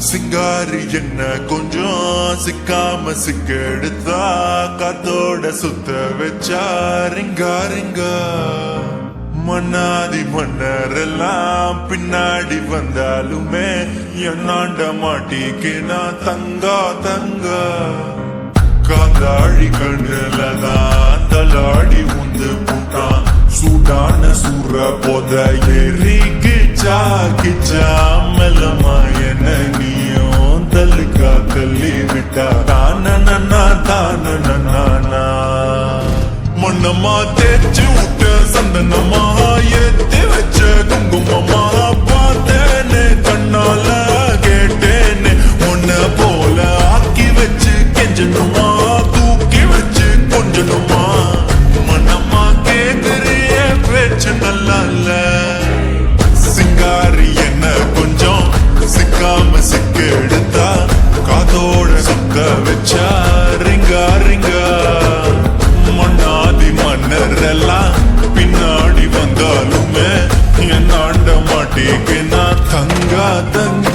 சிங்காரி என்ன கொஞ்சம் சிக்காம சிக்கெடுத்தா காத்தோட சுத்த வச்சா ரிங்கா ரிங்கா மன்னாதி மன்னரெல்லாம் பின்னாடி வந்தாலுமே என்னாண்ட மாட்டிக்கினா தங்கா தங்கா காந்தாழி கண்ணுலதான் தலாடி உந்து புட்டான் சூடான சூற போத ஏறி கிச்சா கிச்சா மெல்லமா என்ன நீயும் தள்ளுக்கா தள்ளி விட்டா தான தான மண்ணம்மா தேய்ச்சி விட்ட சந்தனமா ஏத்தி வச்ச குங்குமமா பார்த்தேன்னு கண்ணால கேட்டேன்னு உன்ன போல ஆக்கி வச்சு கெஞ்சணுமா தூக்கி வச்சு கொஞ்சணுமா மண்ணம்மா கேக்குறிய பேச்சு நல்லா இல்ல சிங்காரி என்ன கொஞ்சம் சிக்காம சிக்க எடுத்தா காதோட சுத்த வச்சா ரிங்கா ரிங்கா மண்ணாதி மன்னரெல்லாம் பின்னாடி வந்தாலுமே என்னாண்ட மாட்டேங்க நான் தங்கா தங்க